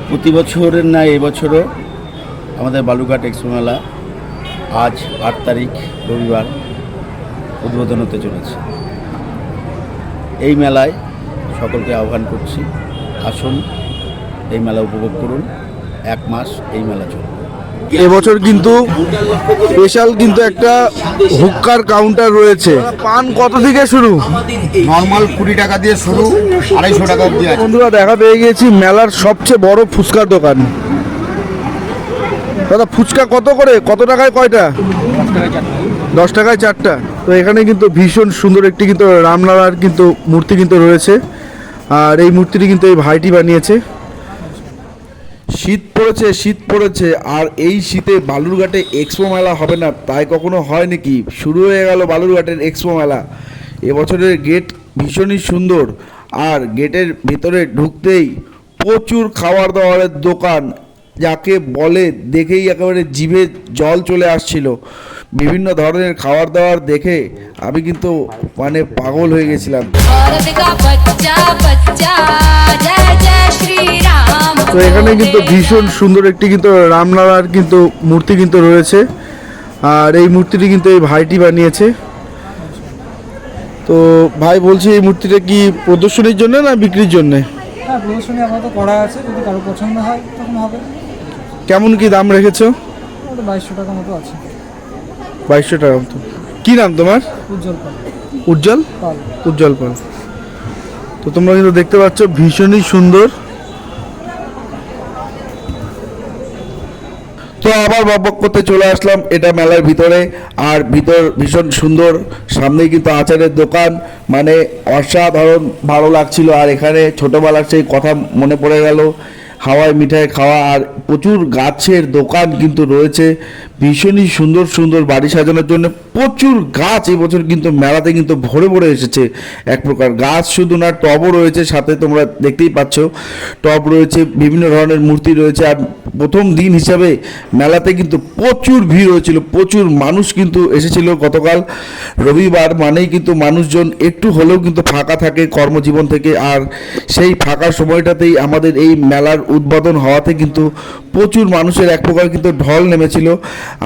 প্রতি বছরের ন্যায় এবছরও আমাদের বালুঘাট এক্সপো মেলা আজ 8 তারিখ রবিবার উদ্বোধন হতে চলেছে। এই মেলায় সকলকে আহ্বান করছি, আসুন এই মেলা উপভোগ করুন। 1 মাস এই মেলা চলবে। এবছর কিন্তু স্পেশাল কিন্তু একটা হুক্কার কাউন্টার রয়েছে। পান কত থেকে শুরু? নর্মাল 20 টাকা দিয়ে শুরু, 250 টাকা অবধি আছে। বন্ধুরা, দেখা পেয়ে গেছি মেলার সবচেয়ে বড় ফুচকার দোকান। দাদা, ফুচকা কত করে, কত টাকায় কয়টা? 10 টাকায় 4টা। তো এখানে কিন্তু ভীষণ সুন্দর একটি কিন্তু রামলালার কিন্তু মূর্তি কিন্তু রয়েছে, আর এই মূর্তিটি কিন্তু এই ভাইটি বানিয়েছে। শীত পড়েছে আর এই শীতে বালুরঘাটে এক্সপো মেলা হবে না তাই কখনো হয় নাকি? শুরু হয়ে গেল বালুরঘাটের এক্সপো মেলা। এবছরের গেট ভীষণই সুন্দর, আর গেটের ভিতরে ঢুকতেই প্রচুর খাবার দাবারের দোকান, যাকে বলে দেখেই একেবারে জিভে জল চলে আসছিল। বিভিন্ন ধরনের খাবার দাবার দেখে আমি কিন্তু মানে পাগল হয়ে গেছিলাম। তো এখানে কিন্তু ভীষণ সুন্দর একটি কিন্তু রামলালার কিন্তু মূর্তি কিন্তু রয়েছে, আর এই মূর্তিটি কিন্তু এই ভাইটি বানিয়েছে। তো ভাই, বলছি এই মূর্তিটা কি প্রদর্শনীর জন্য না বিক্রির জন্য? হ্যাঁ, প্রদর্শনী আপাতত করা আছে, যদি কারো পছন্দ হয় তখন হবে। কেমন কি দাম রেখেছো? 2200 টাকা মতো আছে। 2200 টাকা মতো। কি নাম তোমার? উজ্জ্বল পাল। উজ্জ্বল পাল। উজ্জ্বল পাল। তো তোমরা কিন্তু দেখতে পাচ্ছ ভীষণই সুন্দর। তো আবার বকবক করতে চলে আসলাম এটা মেলার ভিতরে, আর ভিতর ভীষণ সুন্দর। সামনেই কিন্তু আচারের দোকান, মানে অসাধারণ ভালো লাগছিল। আর এখানে ছোটোবেলার সেই কথা মনে পড়ে গেল, হাওয়ায় মিঠাই খাওয়া। আর প্রচুর গাছের দোকান কিন্তু রয়েছে, ভীষণই সুন্দর সুন্দর বাড়ি সাজানোর জন্য প্রচুর গাছ এবছর কিন্তু মেলাতে কিন্তু ভরে ভরে এসেছে। এক প্রকার গাছ শুধু না, টবও রয়েছে সাথে, তোমরা দেখতেই পাচ্ছ টব রয়েছে, বিভিন্ন ধরনের মূর্তি রয়েছে। আর প্রথম দিন হিসাবে মেলাতে কিন্তু প্রচুর ভিড় হয়েছিল, প্রচুর মানুষ কিন্তু এসেছিল। গতকাল রবিবার মানেই কিন্তু মানুষজন একটু হলেও কিন্তু ফাঁকা থাকে কর্মজীবন থেকে, আর সেই ফাঁকা সময়টাতেই আমাদের এই মেলার উদ্বোধন হওয়াতে কিন্তু প্রচুর মানুষের এক প্রকার কিন্তু ঢল নেমেছিল।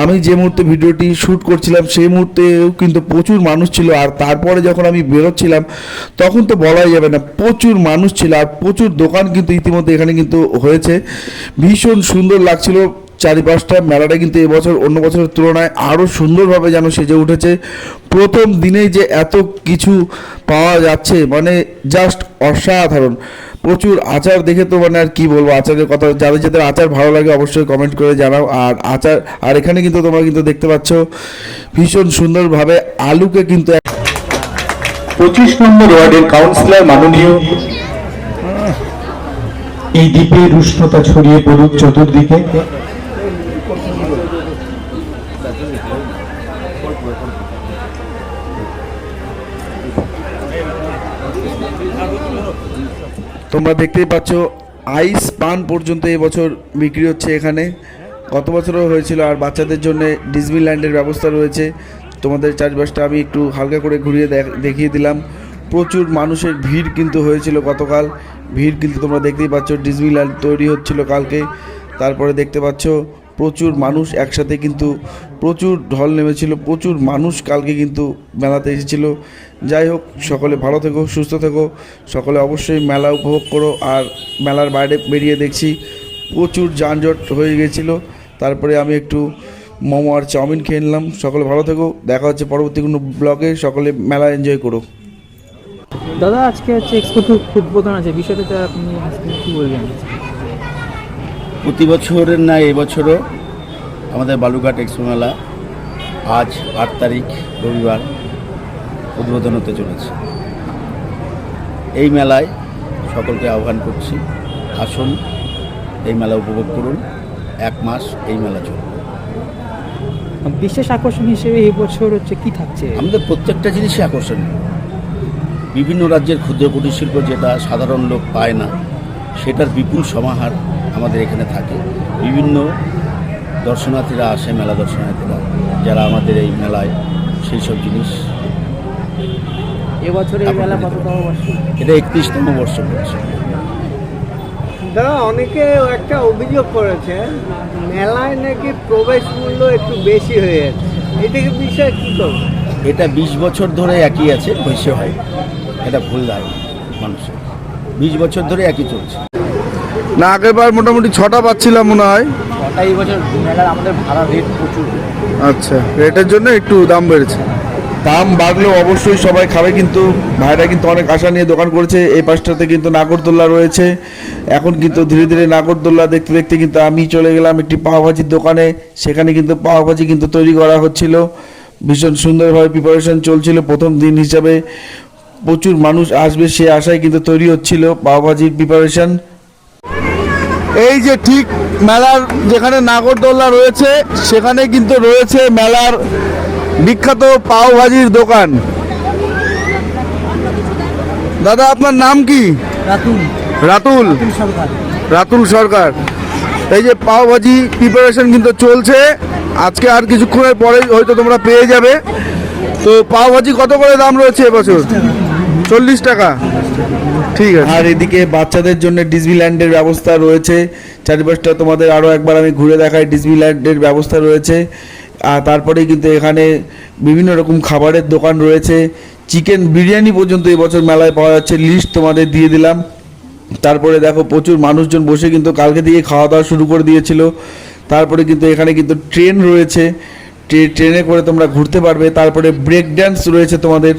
আমি যে মুহূর্তে ভিডিওটি শ্যুট করছিলাম সেই মুহূর্তেও কিন্তু প্রচুর মানুষ ছিল, আর তারপরে যখন আমি বেরোচ্ছিলাম তখন তো বলাই যাবে না, প্রচুর মানুষ ছিল। আর প্রচুর দোকান কিন্তু ইতিমধ্যে এখানে কিন্তু হয়েছে, ভীষণ সুন্দর লাগছিল চারিপাশটা। মেলাটা কিন্তু এবছর অন্য বছরের তুলনায় আরও সুন্দরভাবে যেন সেজে উঠেছে। প্রথম দিনেই যে এত কিছু পাওয়া যাচ্ছে মানে জাস্ট অসাধারণ। প্রচুর আচার দেখে তো মানে আর কি বলবো, আচারের কথা। যাদের যাদের আচার ভালো লাগে অবশ্যই কমেন্ট করে জানাও। আর এখানে কিন্তু তোমরা কিন্তু দেখতে পাচ্ছ ভীষণ সুন্দরভাবে আলুকে কিন্তু 25 নম্বর ওয়ার্ডের কাউন্সিলর মাননীয় এই দ্বীপের উষ্ণতা ছড়িয়ে পড়ুক চতুর্দিকে। তোমরা দেখতেই পাচ্ছ আইস পান পর্যন্ত এবছর বিক্রি হচ্ছে এখানে। গত বছরও হয়েছিল। আর বাচ্চাদের জন্য ডিজনিল্যান্ডের ব্যবস্থা রয়েছে। তোমাদের চারপাশটা আমি একটু হালকা করে ঘুরিয়ে দেখিয়ে দিলাম। প্রচুর মানুষের ভিড় কিন্তু হয়েছিল গতকাল। ভিড় কিন্তু তোমরা দেখতেই পাচ্ছ, ডিজনিল্যান্ড তৈরি হচ্ছিল কালকে। তারপরে দেখতে পাচ্ছ প্রচুর মানুষ একসাথে কিন্তু প্রচুর ঢল নেমেছিল, প্রচুর মানুষ কালকে কিন্তু মেলাতে এসেছিল। যাই হোক, সকলে ভালো থেকো, সুস্থ থেকো, সকলে অবশ্যই মেলা উপভোগ করো। আর মেলার বাইরে বেরিয়ে দেখছি প্রচুর যানজট হয়ে গেছিলো। তারপরে আমি একটু মোমো আর চাউমিন খেয়ে নিলাম। সকলে ভালো থেকো, দেখা হচ্ছে পরবর্তী কোনো ব্লগে। সকলে মেলা এনজয় করো। দাদা, আজকে হচ্ছে এক্সপো উদ্বোধন আছে, বিষয়টাতে আপনি আজকে কী বলবেন? প্রতি বছরের ন্যায় এবছরও আমাদের বালুঘাট এক্সপো মেলা আজ 8 তারিখ রবিবার উদ্বোধন হতে চলেছে। এই মেলায় সকলকে আহ্বান করছি, আসুন এই মেলা উপভোগ করুন। 1 মাস এই মেলা চলবে। বিশেষ আকর্ষণ হিসেবে এই বছর হচ্ছে কি থাকছে? আমাদের প্রত্যেকটা জিনিসই আকর্ষণীয়। বিভিন্ন রাজ্যের ক্ষুদ্র কুটির শিল্প যেটা সাধারণ লোক পায় না, সেটার বিপুল সমাহার আমাদের এখানে থাকে। বিভিন্ন দর্শনার্থীরা আসে, মেলা দর্শনার্থীরা যারা আমাদের এই মেলায় সেই সব জিনিস। এবছর এই মেলা কততম বর্ষ? এটা 31তম বর্ষ পড়ছে। দাদা অনেকে একটা অভিযোগ করেছে মেলায় নাকি প্রবেশ মূল্য একটু বেশি হয়ে যাচ্ছে, এটাকে বিষয়ে কী করবো? এটা 20 বছর ধরে একই আছে, বেশি হয় এটা ভুল ধারণা মানুষের। 20 বছর ধরে একই চলছে। না, আগেরবার মোটামুটি 6টা পাচ্ছিলাম মনে হয়। এই বছর মেলার আমাদের ভাড়া রেট প্রচুর। আচ্ছা, রেটের জন্য একটু দাম বেড়েছে। দাম বাড়লেও অবশ্যই সবাই খাবে, কিন্তু ভাইরা কিন্তু অনেক আশা নিয়ে দোকান করেছে। এই পাশটাতে কিন্তু নাগরদোল্লা রয়েছে। এখন কিন্তু ধীরে ধীরে নাগরদোল্লা দেখতে দেখতে কিন্তু আমি চলে গেলাম একটি পাওভাজির দোকানে। সেখানে কিন্তু পাওভাজি কিন্তু তৈরি করা হচ্ছিল, ভীষণ সুন্দরভাবে প্রিপারেশন চলছিল। প্রথম দিন হিসাবে প্রচুর মানুষ আসবে সে আশায় কিন্তু তৈরি হচ্ছিল পাওভাজির প্রিপারেশন। এই যে ঠিক মেলার যেখানে নাগরদোল্লা রয়েছে সেখানে কিন্তু রয়েছে মেলার বিখ্যাত পাওভাজির দোকান। দাদা আপনার নাম কি? রাতুল রাতুল সরকার। এই যে পাওভাজি প্রিপারেশন কিন্তু চলছে, আজকে আর কিছুক্ষণের পরে হয়তো তোমরা পেয়ে যাবে। তো পাওভাজি কত করে দাম রয়েছে এবছর? 40 টাকা। ঠিক আছে। আর এদিকে বাচ্চাদের জন্য ডিজনিল্যান্ডের ব্যবস্থা রয়েছে। চারিপাশটা তোমাদের আরও একবার আমি ঘুরে দেখাই। ডিজনিল্যান্ডের ব্যবস্থা রয়েছে। আর তারপরে কিন্তু এখানে বিভিন্ন রকম খাবারের দোকান রয়েছে। চিকেন বিরিয়ানি পর্যন্ত এবছর মেলায় পাওয়া যাচ্ছে, লিস্ট তোমাদের দিয়ে দিলাম। তারপরে দেখো প্রচুর মানুষজন বসে কিন্তু কালকে দিয়ে খাওয়া দাওয়া শুরু করে দিয়েছিল। তারপরে কিন্তু এখানে কিন্তু ট্রেন রয়েছে, ট্রেনে করে তোমরা ঘুরতে পারবে। তারপরে ব্রেক ড্যান্স রয়েছে তোমাদের।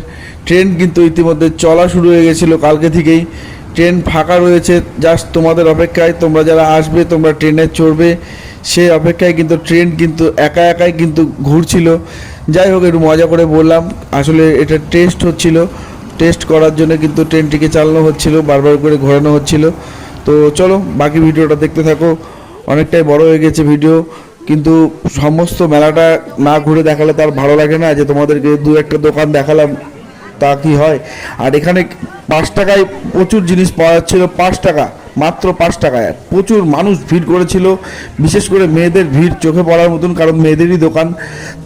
ট্রেন কিন্তু ইতিমধ্যে চলা শুরু হয়ে গেছিলো কালকে থেকেই। ট্রেন ফাঁকা রয়েছে, জাস্ট তোমাদের অপেক্ষায়। তোমরা যারা আসবে তোমরা ট্রেনে চড়বে সেই অপেক্ষায় কিন্তু ট্রেন কিন্তু একা একাই কিন্তু ঘুরছিল। যাই হোক, একটু মজা করে বললাম, আসলে এটা টেস্ট হচ্ছিল। টেস্ট করার জন্য কিন্তু ট্রেনটিকে চালানো হচ্ছিল, বারবার করে ঘোরানো হচ্ছিল। তো চলো বাকি ভিডিওটা দেখতে থাকো। অনেকটাই বড় হয়ে গেছে ভিডিও, কিন্তু সমস্ত মেলাটা না ঘুরে দেখালে তার ভালো লাগে না। যে তোমাদেরকে দু একটা দোকান দেখালাম তা কি হয়? আর এখানে 5 টাকায় প্রচুর জিনিস পাওয়া যাচ্ছিল। 5 টাকা, মাত্র 5 টাকায়। প্রচুর মানুষ ভিড় করেছিল, বিশেষ করে মেয়েদের ভিড় চোখে পড়ার মতন, কারণ মেয়েদেরই দোকান।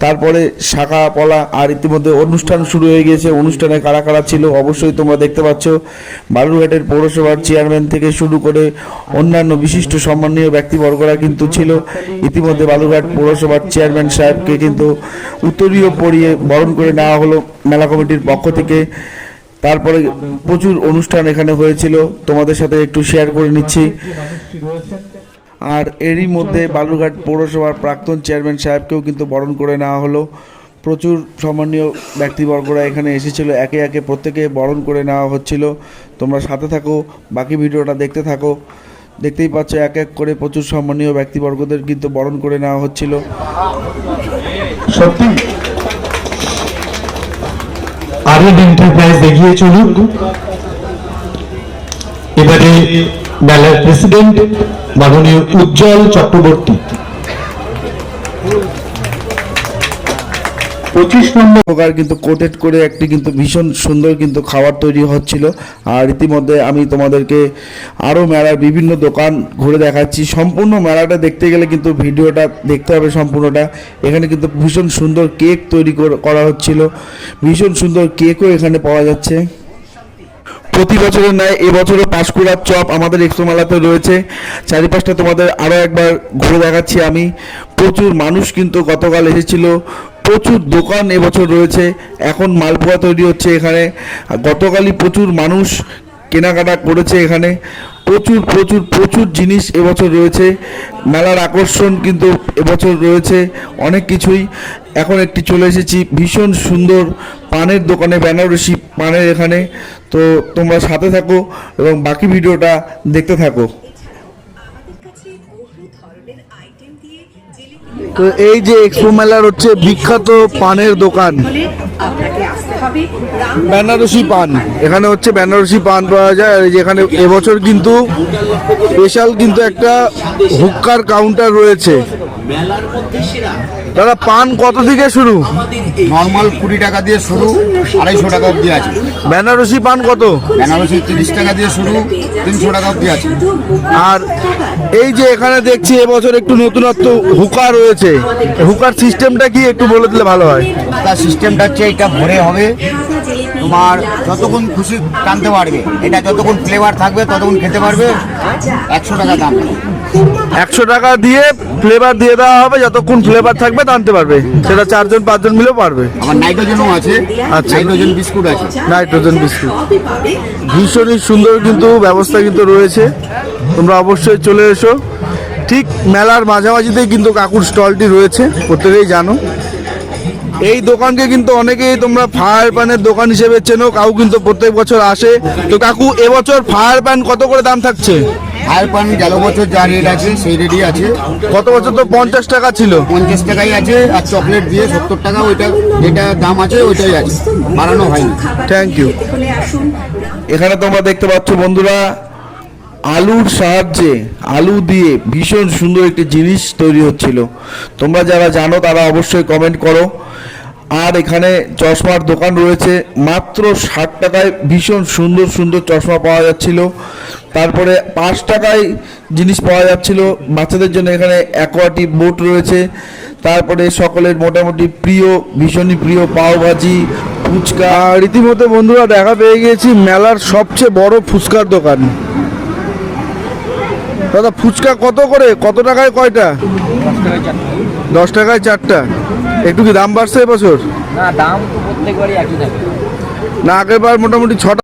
তারপরে শাখা পলা, আর ইতিমধ্যে অনুষ্ঠান শুরু হয়ে গিয়েছে। অনুষ্ঠানে কারা কারা ছিল অবশ্যই তোমরা দেখতে পাচ্ছ। বালুরঘাটের পৌরসভার চেয়ারম্যান থেকে শুরু করে অন্যান্য বিশিষ্ট সম্মানীয় ব্যক্তিবর্গরা কিন্তু ছিল। ইতিমধ্যে বালুরঘাট পৌরসভার চেয়ারম্যান সাহেবকে কিন্তু উত্তরীয় পরিয়ে বরণ করে নেওয়া হলো মেলা কমিটির পক্ষ থেকে। তারপরে প্রচুর অনুষ্ঠান এখানে হয়েছিল, তোমাদের সাথে একটু শেয়ার করে নিচ্ছি। আর এরই মধ্যে বালুরঘাট পৌরসভার প্রাক্তন চেয়ারম্যান সাহেবকেও কিন্তু বরণ করে নেওয়া হলো। প্রচুর সম্মানীয় ব্যক্তিবর্গরা এখানে এসেছিল, একে একে প্রত্যেকে বরণ করে নেওয়া হচ্ছিল। তোমরা সাথে থাকো, বাকি ভিডিওটা দেখতে থাকো। দেখতেই পাচ্ছ এক এক করে প্রচুর সম্মানীয় ব্যক্তিবর্গদের কিন্তু বরণ করে নেওয়া হচ্ছিল। সত্যি আরএড এন্টারপ্রাইজ এগিয়ে চলুক। এবারে মেলার প্রেসিডেন্ট মাননীয় উজ্জ্বল চক্রবর্তী 25 নম্বর প্রকার কিন্তু কোটেড করে একটি কিন্তু ভীষণ সুন্দর কিন্তু খাবার তৈরি হচ্ছিল। আর ইতিমধ্যে আমি তোমাদেরকে আরও মেলার বিভিন্ন দোকান ঘুরে দেখাচ্ছি। সম্পূর্ণ মেলাটা দেখতে গেলে কিন্তু ভিডিওটা দেখতে হবে সম্পূর্ণটা। এখানে কিন্তু ভীষণ সুন্দর কেক তৈরি করা হচ্ছিল, ভীষণ সুন্দর কেকও এখানে পাওয়া যাচ্ছে। প্রতি বছরের ন্যায় এবছরও পাঁশকুড়ার চপ আমাদের এক্সপো মেলাতে রয়েছে। চারিপাশটা তোমাদের আরও একবার ঘুরে দেখাচ্ছি আমি। প্রচুর মানুষ কিন্তু গতকাল এসেছিল, প্রচুর দোকান এবছর রয়েছে। এখন মালপোয়া তৈরি হচ্ছে এখানে। গতকালই প্রচুর মানুষ কেনাকাটা করেছে এখানে। প্রচুর প্রচুর প্রচুর জিনিস এবছর রয়েছে। মেলার আকর্ষণ কিন্তু এবছর রয়েছে অনেক কিছুই। এখন একটি চলে এসেছি ভীষণ সুন্দর পানের দোকানে, বেনারসি পানের এখানে। তো তোমরা সাথে থাকো এবং বাকি ভিডিওটা দেখতে থাকো। তো এই যে এক্সপো মেলার হচ্ছে বিখ্যাত পানের দোকান, বেনারসি পান। এখানে হচ্ছে বেনারসি পান পাওয়া যায়। আর যেখানে এবছর কিন্তু স্পেশাল কিন্তু একটা হুক্কার কাউন্টার রয়েছে। দাদা পান কত থেকে শুরু? নর্মাল 20 টাকা দিয়ে শুরু, 250 টাকা অবধি আছে। বেনারসি পান কত? বেনারসি 30 টাকা দিয়ে শুরু, 300 টাকা অবধি আছে। আর এই যে এখানে দেখছি এবছর একটু নতুনত্ব হুকা রয়েছে, হুকার সিস্টেমটা কি একটু বলে দিলে ভালো হয়। তার সিস্টেমটা হচ্ছে এটা ভরে হবে, তোমার যতক্ষণ খুশি টানতে পারবে, এটা যতক্ষণ ফ্লেভার থাকবে ততক্ষণ খেতে পারবে। 100 টাকা দাম। 100 টাকা দিয়ে ফ্লেভার দিয়ে দেওয়া হবে, যতক্ষণ ফ্লেভার থাকবে টানতে পারবে, সেটা 4জন 5জন মিলেও পারবে। আমার নাইট্রোজেনও আছে, আচ্ছা। নাইট্রোজেন বিস্কুট আছে। নাইট্রোজেন বিস্কুট ভীষণই সুন্দর কিন্তু ব্যবস্থা কিন্তু রয়েছে, তোমরা অবশ্যই চলে এসো। ঠিক মেলার মাঝামাঝিতেই কিন্তু কাকুর স্টলটি রয়েছে, প্রত্যেকেই জানো। এই দোকানকে কিন্তু অনেকেই তোমরা ফায়ার প্যানের দোকান হিসেবে চেনো, কাকু কিন্তু প্রত্যেক বছর আসে। তো কাকু এবছর ফায়ার প্যান কত করে দাম থাকছে? ফায়ার প্যান গেল বছর যা রেট আছে সেই রেটই আছে। গত বছর তো 50 টাকা ছিল, 50 টাকাই আছে, আর চকলেট দিয়ে 70 টাকা, ওইটা যেটা দাম আছে ওইটাই আছে, বাড়ানো হয়নি। Thank you. এখানে তোমরা দেখতে পাচ্ছ বন্ধুরা, আলুর সাহায্যে আলু দিয়ে ভীষণ সুন্দর একটি জিনিস তৈরি হচ্ছিল। তোমরা যারা জানো তারা অবশ্যই কমেন্ট করো। আর এখানে চশমার দোকান রয়েছে, মাত্র 60 টাকায় ভীষণ সুন্দর সুন্দর চশমা পাওয়া যাচ্ছিল। তারপরে 5 টাকায় জিনিস পাওয়া যাচ্ছিল বাচ্চাদের জন্য। এখানে অ্যাকোয়াটিক বোট রয়েছে। তারপরে সকলের মোটামুটি প্রিয়, ভীষণই প্রিয় পাওভাজি, ফুচকা। রীতিমতো বন্ধুরা দেখা পেয়ে গিয়েছি মেলার সবচেয়ে বড় ফুচকার দোকান। দাদা ফুচকা কত করে, কত টাকায় কয়টা? 10 টাকায় 4টা। একটু কি দাম বাড়ছে এবছর? না, দাম তো প্রত্যেকবারই একই থাকে। না, আগেরবার মোটামুটি 6